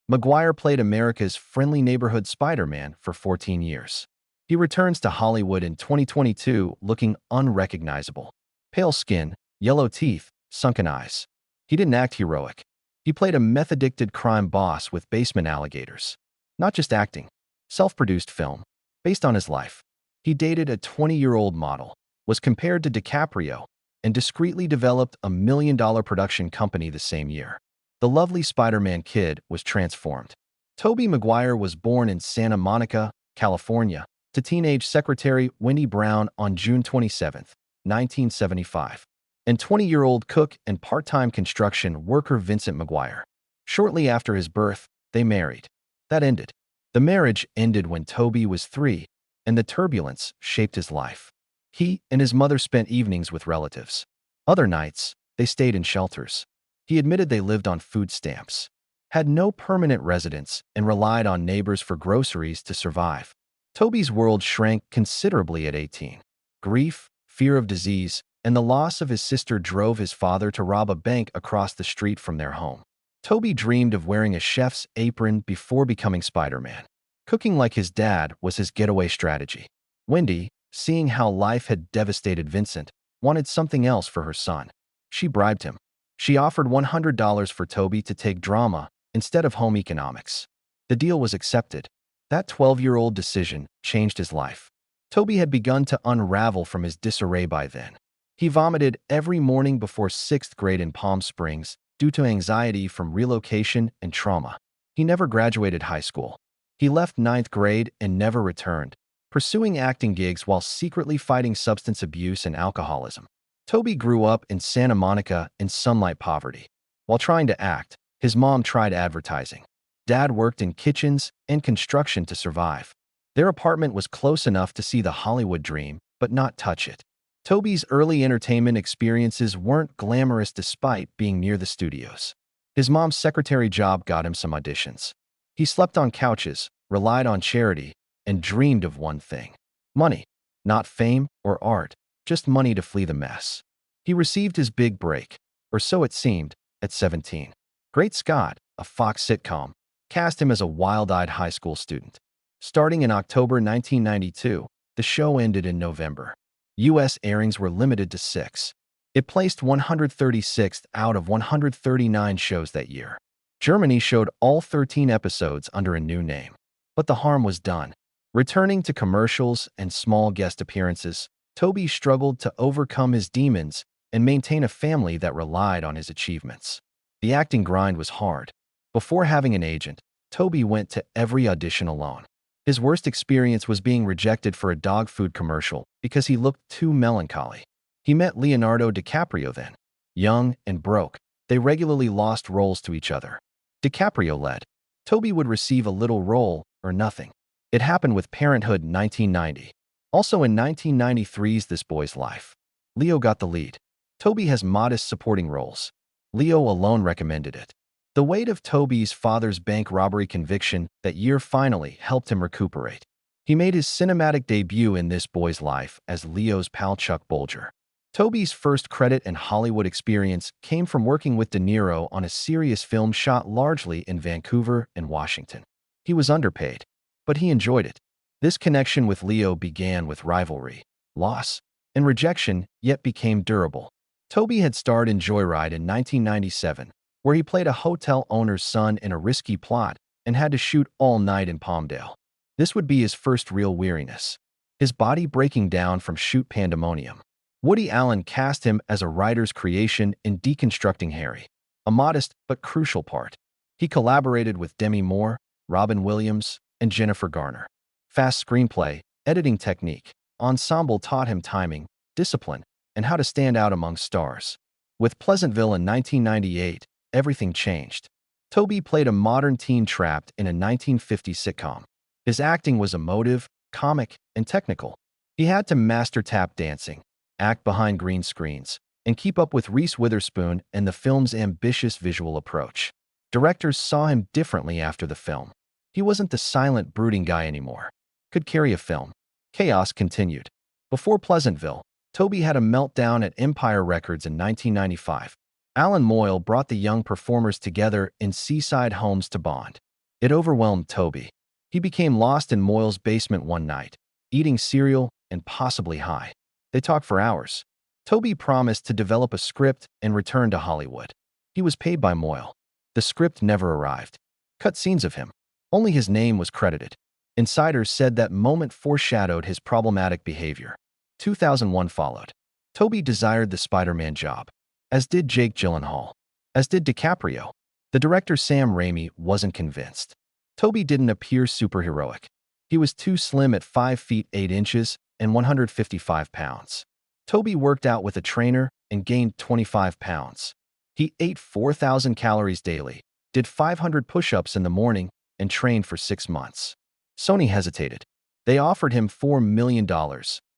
Maguire played America's friendly neighborhood Spider-Man for 14 years. He returns to Hollywood in 2022 looking unrecognizable. Pale skin, yellow teeth, sunken eyes. He didn't act heroic. He played a meth-addicted crime boss with basement alligators. Not just acting. Self-produced film. Based on his life. He dated a 20-year-old model, was compared to DiCaprio, and discreetly developed a million-dollar production company the same year. The lovely Spider-Man kid was transformed. Tobey Maguire was born in Santa Monica, California, to teenage secretary Wendy Brown on June 27, 1975, and 20-year-old cook and part-time construction worker Vincent Maguire. Shortly after his birth, they married. That ended. The marriage ended when Tobey was 3, and the turbulence shaped his life. He and his mother spent evenings with relatives. Other nights, they stayed in shelters. He admitted they lived on food stamps, had no permanent residence, and relied on neighbors for groceries to survive. Tobey's world shrank considerably at 18. Grief, fear of disease, and the loss of his sister drove his father to rob a bank across the street from their home. Tobey dreamed of wearing a chef's apron before becoming Spider-Man. Cooking like his dad was his getaway strategy. Wendy, seeing how life had devastated Vincent, wanted something else for her son. She bribed him. She offered $100 for Tobey to take drama instead of home economics. The deal was accepted. That 12-year-old decision changed his life. Tobey had begun to unravel from his disarray by then. He vomited every morning before 6th grade in Palm Springs due to anxiety from relocation and trauma. He never graduated high school. He left 9th grade and never returned, pursuing acting gigs while secretly fighting substance abuse and alcoholism. Tobey grew up in Santa Monica in sunlight poverty. While trying to act, his mom tried advertising. Dad worked in kitchens and construction to survive. Their apartment was close enough to see the Hollywood dream, but not touch it. Tobey's early entertainment experiences weren't glamorous despite being near the studios. His mom's secretary job got him some auditions. He slept on couches, relied on charity, and dreamed of one thing: money. Not fame or art, just money to flee the mess. He received his big break, or so it seemed, at 17. Great Scott, a Fox sitcom, cast him as a wild-eyed high school student. Starting in October 1992, the show ended in November. U.S. airings were limited to 6. It placed 136th out of 139 shows that year. Germany showed all 13 episodes under a new name. But the harm was done. Returning to commercials and small guest appearances, Tobey struggled to overcome his demons and maintain a family that relied on his achievements. The acting grind was hard. Before having an agent, Tobey went to every audition alone. His worst experience was being rejected for a dog food commercial because he looked too melancholy. He met Leonardo DiCaprio then. Young and broke, they regularly lost roles to each other. DiCaprio led. Tobey would receive a little role or nothing. It happened with Parenthood in 1990. Also in 1993's This Boy's Life. Leo got the lead. Tobey has modest supporting roles. Leo alone recommended it. The weight of Tobey's father's bank robbery conviction that year finally helped him recuperate. He made his cinematic debut in This Boy's Life as Leo's pal Chuck Bolger. Tobey's first credit and Hollywood experience came from working with De Niro on a serious film shot largely in Vancouver and Washington. He was underpaid, but he enjoyed it. This connection with Leo began with rivalry, loss, and rejection, yet became durable. Tobey had starred in Joyride in 1997, where he played a hotel owner's son in a risky plot and had to shoot all night in Palmdale. This would be his first real weariness, his body breaking down from shoot pandemonium. Woody Allen cast him as a writer's creation in Deconstructing Harry, a modest but crucial part. He collaborated with Demi Moore, Robin Williams, and Jennifer Garner. Fast screenplay, editing technique, ensemble taught him timing, discipline, and how to stand out among stars. With Pleasantville in 1998, everything changed. Tobey played a modern teen trapped in a 1950s sitcom. His acting was emotive, comic, and technical. He had to master tap dancing, act behind green screens, and keep up with Reese Witherspoon and the film's ambitious visual approach. Directors saw him differently after the film. He wasn't the silent, brooding guy anymore. Could carry a film. Chaos continued. Before Pleasantville, Tobey had a meltdown at Empire Records in 1995. Alan Moyle brought the young performers together in Seaside Homes to bond. It overwhelmed Tobey. He became lost in Moyle's basement one night, eating cereal and possibly high. They talked for hours. Tobey promised to develop a script and return to Hollywood. He was paid by Moyle. The script never arrived. Cut scenes of him. Only his name was credited. Insiders said that moment foreshadowed his problematic behavior. 2001 followed. Tobey desired the Spider-Man job, as did Jake Gyllenhaal, as did DiCaprio. The director Sam Raimi wasn't convinced. Tobey didn't appear superheroic. He was too slim at 5 feet 8 inches and 155 pounds. Tobey worked out with a trainer and gained 25 pounds. He ate 4,000 calories daily, did 500 push-ups in the morning, and trained for 6 months. Sony hesitated. They offered him $4 million,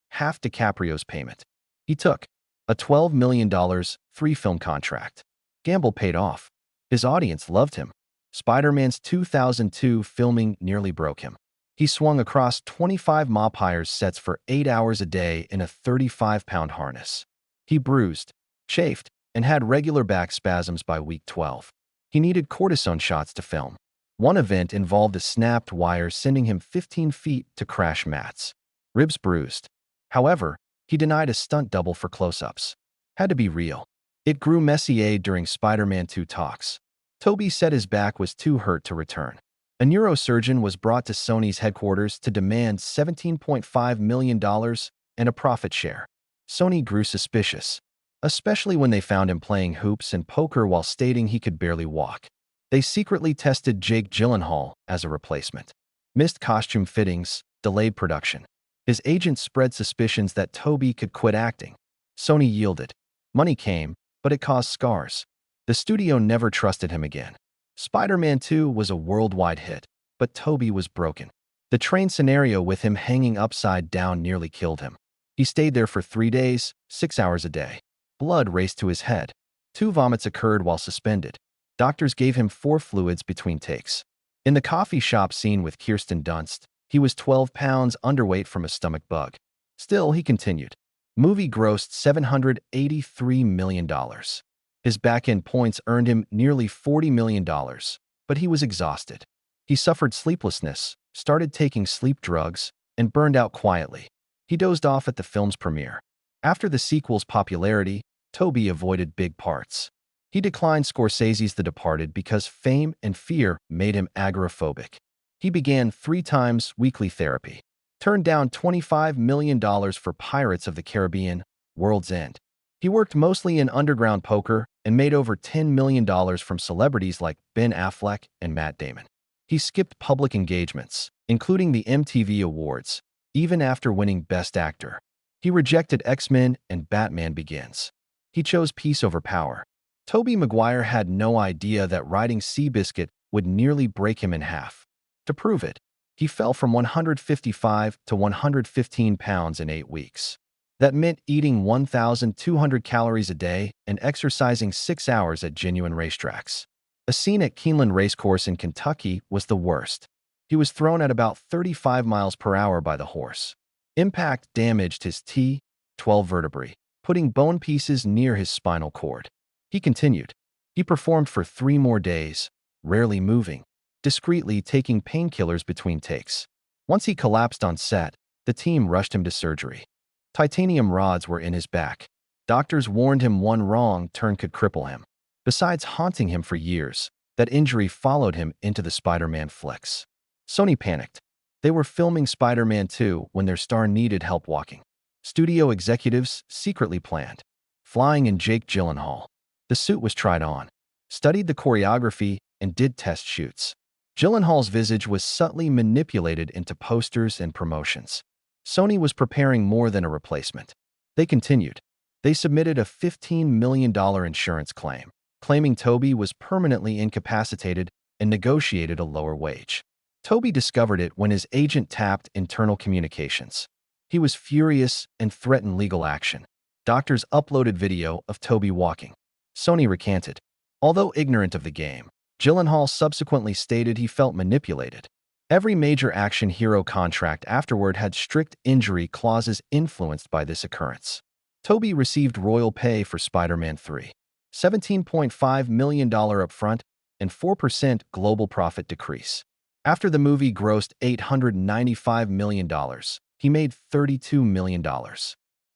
half DiCaprio's payment. He took a $12 million 3-film contract. Gamble paid off. His audience loved him. Spider-Man's 2002 filming nearly broke him. He swung across 25 mop-hires sets for 8 hours a day in a 35-pound harness. He bruised, chafed, and had regular back spasms by week 12. He needed cortisone shots to film. One event involved a snapped wire sending him 15 feet to crash mats. Ribs bruised. However, he denied a stunt double for close-ups. Had to be real. It grew messier during Spider-Man 2 talks. Tobey said his back was too hurt to return. A neurosurgeon was brought to Sony's headquarters to demand $17.5 million and a profit share. Sony grew suspicious, especially when they found him playing hoops and poker while stating he could barely walk. They secretly tested Jake Gyllenhaal as a replacement. Missed costume fittings, delayed production. His agent spread suspicions that Tobey could quit acting. Sony yielded. Money came, but it caused scars. The studio never trusted him again. Spider-Man 2 was a worldwide hit, but Tobey was broken. The train scenario with him hanging upside down nearly killed him. He stayed there for 3 days, 6 hours a day. Blood raced to his head. 2 vomits occurred while suspended. Doctors gave him 4 fluids between takes. In the coffee shop scene with Kirsten Dunst, he was 12 pounds underweight from a stomach bug. Still, he continued. Movie grossed $783 million. His back-end points earned him nearly $40 million, but he was exhausted. He suffered sleeplessness, started taking sleep drugs, and burned out quietly. He dozed off at the film's premiere. After the sequel's popularity, Tobey avoided big parts. He declined Scorsese's The Departed because fame and fear made him agoraphobic. He began 3 times weekly therapy. Turned down $25 million for Pirates of the Caribbean, World's End. He worked mostly in underground poker and made over $10 million from celebrities like Ben Affleck and Matt Damon. He skipped public engagements, including the MTV Awards, even after winning Best Actor. He rejected X-Men and Batman Begins. He chose peace over power. Tobey Maguire had no idea that riding Seabiscuit would nearly break him in half. To prove it, he fell from 155 to 115 pounds in 8 weeks. That meant eating 1,200 calories a day and exercising 6 hours at genuine racetracks. A scene at Keeneland Racecourse in Kentucky was the worst. He was thrown at about 35 miles per hour by the horse. Impact damaged his T12 vertebrae, putting bone pieces near his spinal cord. He continued. He performed for 3 more days, rarely moving, discreetly taking painkillers between takes. Once he collapsed on set, the team rushed him to surgery. Titanium rods were in his back. Doctors warned him one wrong turn could cripple him. Besides haunting him for years, that injury followed him into the Spider-Man flicks. Sony panicked. They were filming Spider-Man 2 when their star needed help walking. Studio executives secretly planned. Flying in Jake Gyllenhaal. The suit was tried on. Studied the choreography and did test shoots. Gyllenhaal's visage was subtly manipulated into posters and promotions. Sony was preparing more than a replacement. They continued. They submitted a $15 million insurance claim, claiming Tobey was permanently incapacitated and negotiated a lower wage. Tobey discovered it when his agent tapped internal communications. He was furious and threatened legal action. Doctors uploaded video of Tobey walking. Sony recanted. Although ignorant of the game, Gyllenhaal subsequently stated he felt manipulated. Every major action hero contract afterward had strict injury clauses influenced by this occurrence. Tobey received royal pay for Spider-Man 3, $17.5 million upfront, and 4% global profit decrease. After the movie grossed $895 million, he made $32 million.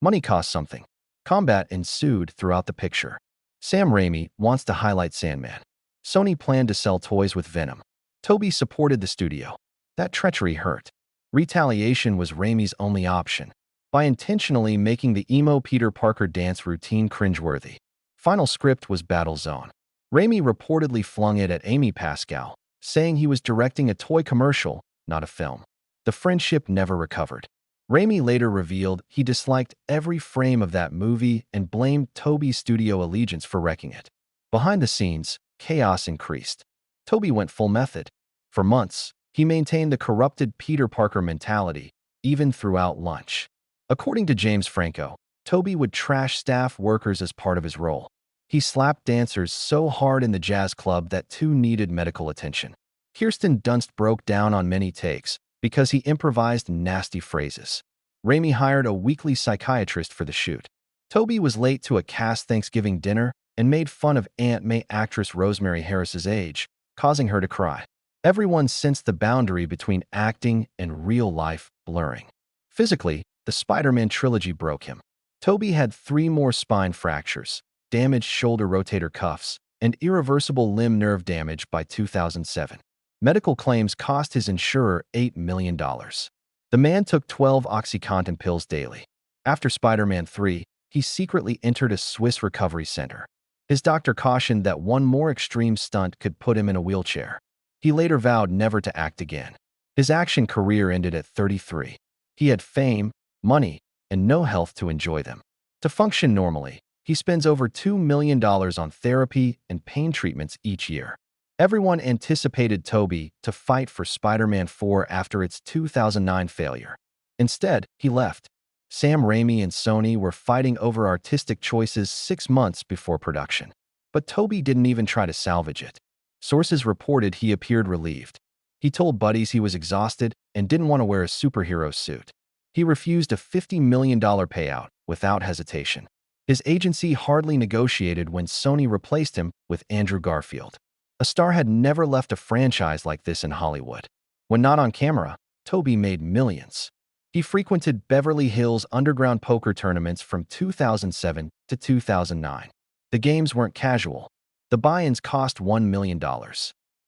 Money cost something. Combat ensued throughout the picture. Sam Raimi wants to highlight Sandman. Sony planned to sell toys with Venom. Tobey supported the studio. That treachery hurt. Retaliation was Raimi's only option, by intentionally making the emo Peter Parker dance routine cringeworthy. Final script was Battle Zone. Raimi reportedly flung it at Amy Pascal, saying he was directing a toy commercial, not a film. The friendship never recovered. Raimi later revealed he disliked every frame of that movie and blamed Tobey's studio allegiance for wrecking it. Behind the scenes, chaos increased. Tobey went full method. For months, he maintained the corrupted Peter Parker mentality, even throughout lunch. According to James Franco, Tobey would trash staff workers as part of his role. He slapped dancers so hard in the jazz club that two needed medical attention. Kirsten Dunst broke down on many takes because he improvised nasty phrases. Raimi hired a weekly psychiatrist for the shoot. Tobey was late to a cast Thanksgiving dinner and made fun of Aunt May actress Rosemary Harris's age, causing her to cry. Everyone sensed the boundary between acting and real life blurring. Physically, the Spider-Man trilogy broke him. Tobey had 3 more spine fractures, damaged shoulder rotator cuffs, and irreversible limb nerve damage by 2007. Medical claims cost his insurer $8 million. The man took 12 OxyContin pills daily. After Spider-Man 3, he secretly entered a Swiss recovery center. His doctor cautioned that one more extreme stunt could put him in a wheelchair. He later vowed never to act again. His action career ended at 33. He had fame, money, and no health to enjoy them. To function normally, he spends over $2 million on therapy and pain treatments each year. Everyone anticipated Tobey to fight for Spider-Man 4 after its 2009 failure. Instead, he left. Sam Raimi and Sony were fighting over artistic choices 6 months before production. But Tobey didn't even try to salvage it. Sources reported he appeared relieved. He told buddies he was exhausted and didn't want to wear a superhero suit. He refused a $50 million payout without hesitation. His agency hardly negotiated when Sony replaced him with Andrew Garfield. A star had never left a franchise like this in Hollywood. When not on camera, Tobey made millions. He frequented Beverly Hills underground poker tournaments from 2007 to 2009. The games weren't casual. The buy-ins cost $1 million.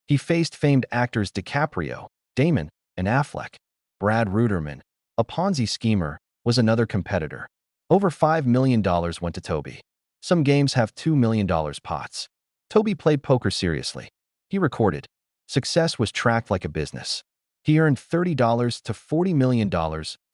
He faced famed actors DiCaprio, Damon, and Affleck. Brad Ruderman, a Ponzi schemer, was another competitor. Over $5 million went to Tobey. Some games have $2 million pots. Tobey played poker seriously. He recorded. Success was tracked like a business. He earned $30 to $40 million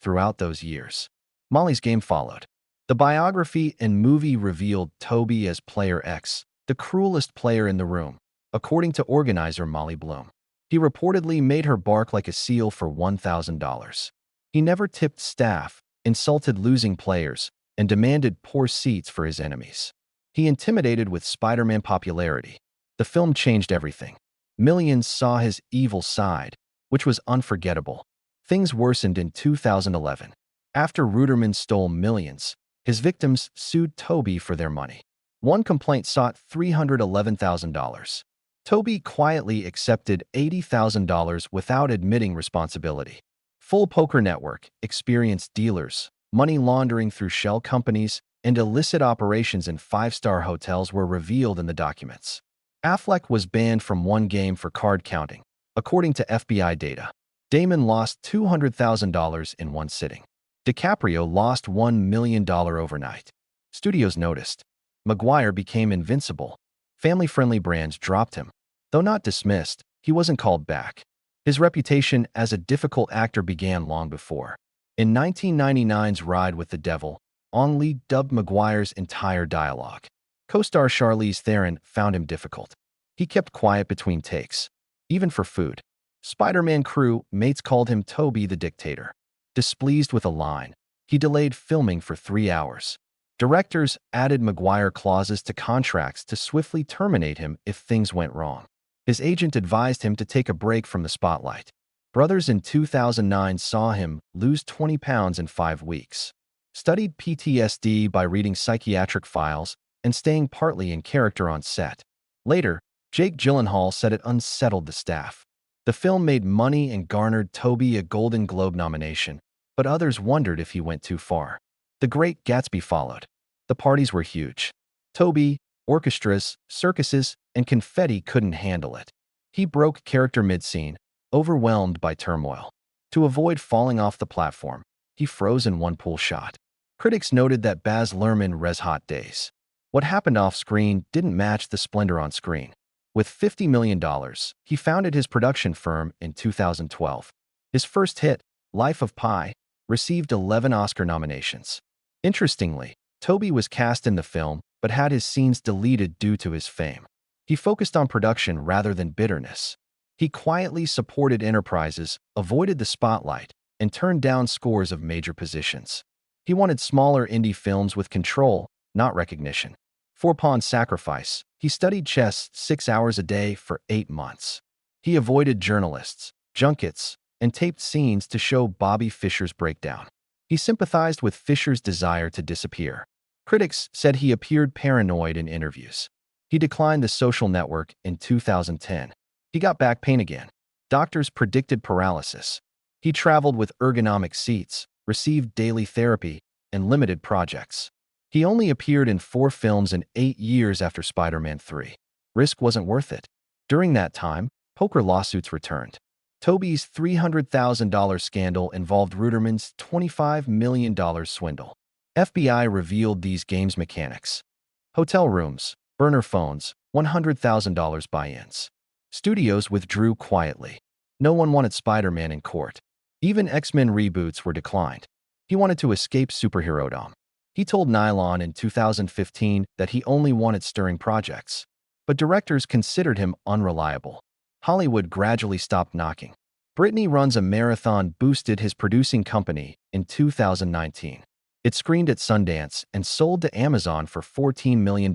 throughout those years. Molly's Game followed. The biography and movie revealed Tobey as Player X, the cruelest player in the room, according to organizer Molly Bloom. He reportedly made her bark like a seal for $1,000. He never tipped staff, insulted losing players, and demanded poor seats for his enemies. He intimidated with Spider-Man popularity. The film changed everything. Millions saw his evil side, which was unforgettable. Things worsened in 2011. After Ruderman stole millions, his victims sued Tobey for their money. One complaint sought $311,000. Tobey quietly accepted $80,000 without admitting responsibility. Full Poker Network, experienced dealers, money laundering through shell companies, and illicit operations in 5-star hotels were revealed in the documents. Affleck was banned from one game for card counting, according to FBI data. Damon lost $200,000 in one sitting. DiCaprio lost $1 million overnight. Studios noticed. Maguire became invincible. Family-friendly brands dropped him. Though not dismissed, he wasn't called back. His reputation as a difficult actor began long before. In 1999's Ride with the Devil, Ong Lee dubbed Maguire's entire dialogue. Co-star Charlize Theron found him difficult. He kept quiet between takes, even for food. Spider-Man crew mates called him Tobey the Dictator. Displeased with a line, he delayed filming for 3 hours. Directors added Maguire clauses to contracts to swiftly terminate him if things went wrong. His agent advised him to take a break from the spotlight. Brothers in 2009 saw him lose 20 pounds in 5 weeks. Studied PTSD by reading psychiatric files and staying partly in character on set. Later, Jake Gyllenhaal said it unsettled the staff. The film made money and garnered Tobey a Golden Globe nomination, but others wondered if he went too far. The Great Gatsby followed. The parties were huge. Tobey, orchestras, circuses, and confetti couldn't handle it. He broke character mid-scene, overwhelmed by turmoil. To avoid falling off the platform, he froze in one pool shot. Critics noted that Baz Luhrmann res hot days. What happened off-screen didn't match the splendor on screen. With $50 million, he founded his production firm in 2012. His first hit, Life of Pi, received 11 Oscar nominations. Interestingly, Tobey was cast in the film but had his scenes deleted due to his fame. He focused on production rather than bitterness. He quietly supported enterprises, avoided the spotlight, and turned down scores of major positions. He wanted smaller indie films with control, not recognition. For Pawn Sacrifice, he studied chess 6 hours a day for 8 months. He avoided journalists, junkets, and taped scenes to show Bobby Fischer's breakdown. He sympathized with Fischer's desire to disappear. Critics said he appeared paranoid in interviews. He declined The Social Network in 2010. He got back pain again. Doctors predicted paralysis. He traveled with ergonomic seats, received daily therapy, and limited projects. He only appeared in 4 films in 8 years after Spider-Man 3. Risk wasn't worth it. During that time, poker lawsuits returned. Tobey's $300,000 scandal involved Ruderman's $25 million swindle. FBI revealed these games mechanics. Hotel rooms, burner phones, $100,000 buy-ins. Studios withdrew quietly. No one wanted Spider-Man in court. Even X-Men reboots were declined. He wanted to escape superherodom. He told Nylon in 2015 that he only wanted stirring projects. But directors considered him unreliable. Hollywood gradually stopped knocking. Brittany Runs a Marathon boosted his producing company in 2019. It screened at Sundance and sold to Amazon for $14 million.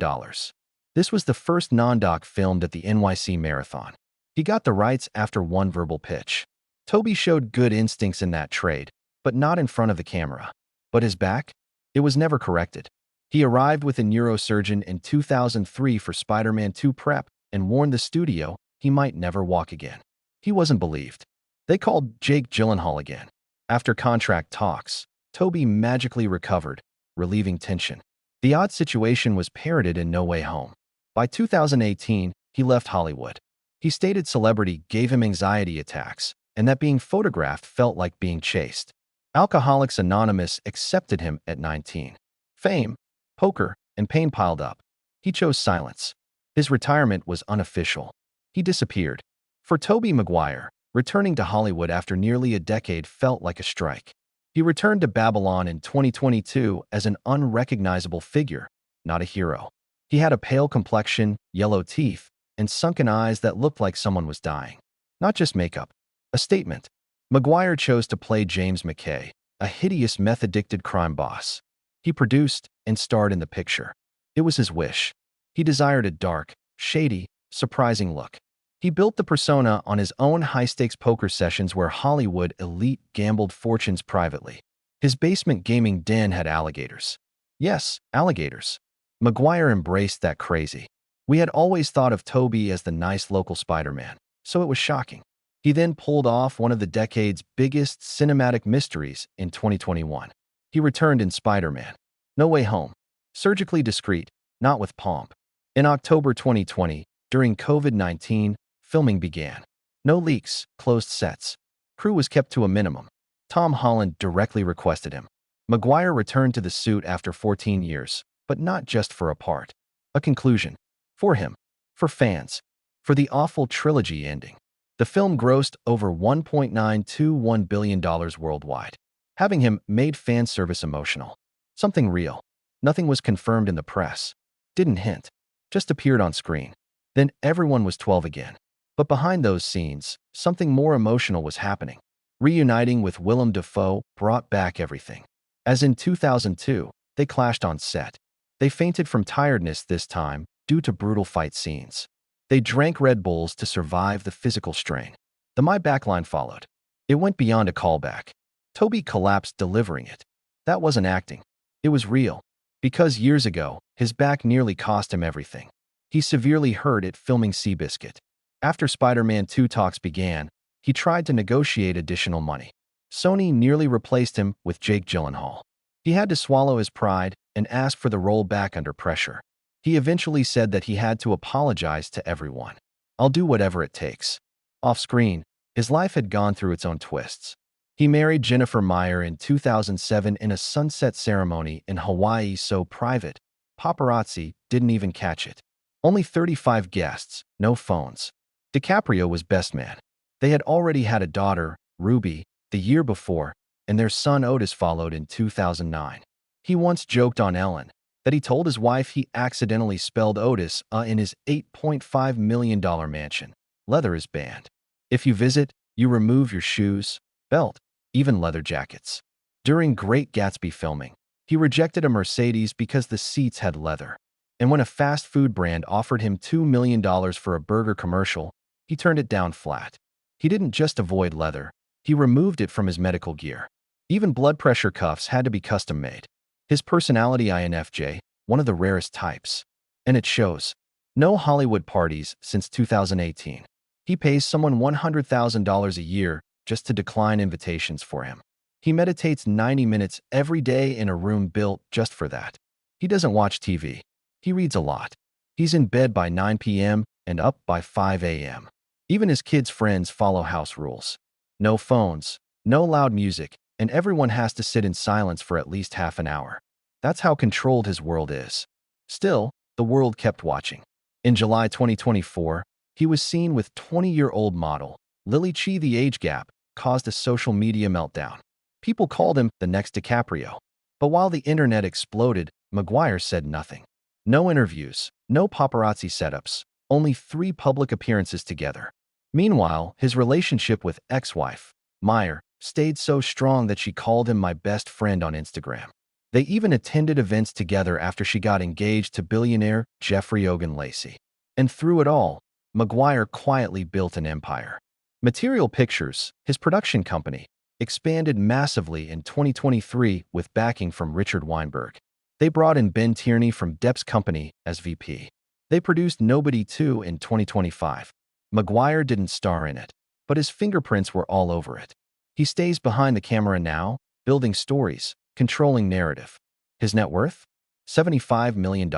This was the first non-doc filmed at the NYC Marathon. He got the rights after one verbal pitch. Tobey showed good instincts in that trade, but not in front of the camera. But his back? It was never corrected. He arrived with a neurosurgeon in 2003 for Spider-Man 2 prep and warned the studio he might never walk again. He wasn't believed. They called Jake Gyllenhaal again. After contract talks, Tobey magically recovered, relieving tension. The odd situation was parroted in No Way Home. By 2018, he left Hollywood. He stated celebrity gave him anxiety attacks, and that being photographed felt like being chased. Alcoholics Anonymous accepted him at 19. Fame, poker, and pain piled up. He chose silence. His retirement was unofficial. He disappeared. For Tobey Maguire, returning to Hollywood after nearly a decade felt like a strike. He returned to Babylon in 2022 as an unrecognizable figure, not a hero. He had a pale complexion, yellow teeth, and sunken eyes that looked like someone was dying. Not just makeup. A statement. Maguire chose to play James McKay, a hideous meth-addicted crime boss. He produced and starred in the picture. It was his wish. He desired a dark, shady, surprising look. He built the persona on his own high-stakes poker sessions where Hollywood elite gambled fortunes privately. His basement gaming den had alligators. Yes, alligators. Maguire embraced that crazy. We had always thought of Tobey as the nice local Spider-Man, so it was shocking. He then pulled off one of the decade's biggest cinematic mysteries in 2021. He returned in Spider-Man: No Way Home. Surgically discreet, not with pomp. In October 2020, during COVID-19, filming began. No leaks, closed sets. Crew was kept to a minimum. Tom Holland directly requested him. Maguire returned to the suit after 14 years, but not just for a part. A conclusion. For him. For fans. For the awful trilogy ending. The film grossed over $1.921 billion worldwide. Having him made fan service emotional. Something real. Nothing was confirmed in the press. Didn't hint. Just appeared on screen. Then everyone was 12 again. But behind those scenes, something more emotional was happening. Reuniting with Willem Dafoe brought back everything. As in 2002, they clashed on set. They fainted from tiredness this time due to brutal fight scenes. They drank Red Bulls to survive the physical strain. The My Backline followed. It went beyond a callback. Tobey collapsed delivering it. That wasn't acting. It was real. Because years ago, his back nearly cost him everything. He severely hurt it filming Seabiscuit. After Spider-Man 2 talks began, He tried to negotiate additional money. Sony nearly replaced him with Jake Gyllenhaal. He had to swallow his pride and ask for the role back under pressure. He eventually said that he had to apologize to everyone. "I'll do whatever it takes." Off-screen, his life had gone through its own twists. He married Jennifer Meyer in 2007 in a sunset ceremony in Hawaii so private, paparazzi didn't even catch it. Only 35 guests, no phones. DiCaprio was best man. They had already had a daughter, Ruby, the year before, and their son Otis followed in 2009. He once joked on Ellen that he told his wife he accidentally spelled Otis in his $8.5 million mansion. Leather is banned. If you visit, you remove your shoes, belt, even leather jackets. During Great Gatsby filming, he rejected a Mercedes because the seats had leather. And when a fast food brand offered him $2 million for a burger commercial, he turned it down flat. He didn't just avoid leather, he removed it from his medical gear. Even blood pressure cuffs had to be custom-made. His personality INFJ, one of the rarest types. And it shows. No Hollywood parties since 2018. He pays someone $100,000 a year just to decline invitations for him. He meditates 90 minutes every day in a room built just for that. He doesn't watch TV. He reads a lot. He's in bed by 9 p.m. and up by 5 a.m. Even his kids' friends follow house rules. No phones, no loud music, and everyone has to sit in silence for at least half an hour. That's how controlled his world is. Still, the world kept watching. In July 2024, he was seen with 20-year-old model Lily Chi. The age gap caused a social media meltdown. People called him the next DiCaprio. But while the internet exploded, Maguire said nothing. No interviews, no paparazzi setups, only 3 public appearances together. Meanwhile, his relationship with ex-wife, Meyer, stayed so strong that she called him my best friend on Instagram. They even attended events together after she got engaged to billionaire Jeffrey Ogan Lacey. And through it all, Maguire quietly built an empire. Material Pictures, his production company, expanded massively in 2023 with backing from Richard Weinberg. They brought in Ben Tierney from Depp's company as VP. They produced Nobody 2 in 2025. Maguire didn't star in it, but his fingerprints were all over it. He stays behind the camera now, building stories, controlling narrative. His net worth? $75 million?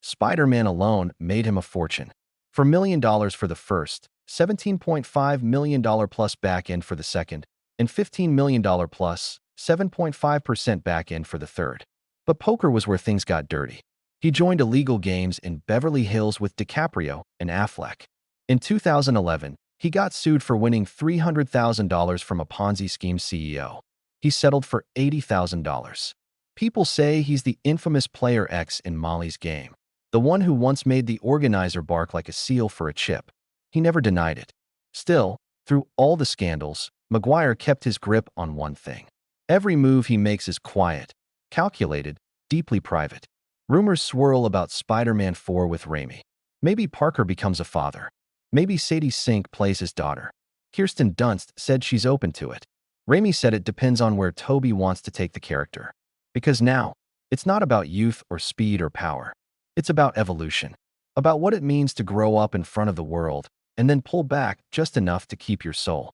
Spider-Man alone made him a fortune. For $1 million for the first, $17.5 million plus back end for the second, and $15 million plus 7.5% back end for the third. But poker was where things got dirty. He joined illegal games in Beverly Hills with DiCaprio and Affleck. In 2011, he got sued for winning $300,000 from a Ponzi scheme CEO. He settled for $80,000. People say he's the infamous Player X in Molly's Game, the one who once made the organizer bark like a seal for a chip. He never denied it. Still, through all the scandals, Maguire kept his grip on one thing. Every move he makes is quiet, calculated, deeply private. Rumors swirl about Spider-Man 4 with Raimi. Maybe Parker becomes a father. Maybe Sadie Sink plays his daughter. Kirsten Dunst said she's open to it. Raimi said it depends on where Tobey wants to take the character. Because now, it's not about youth or speed or power. It's about evolution. About what it means to grow up in front of the world and then pull back just enough to keep your soul.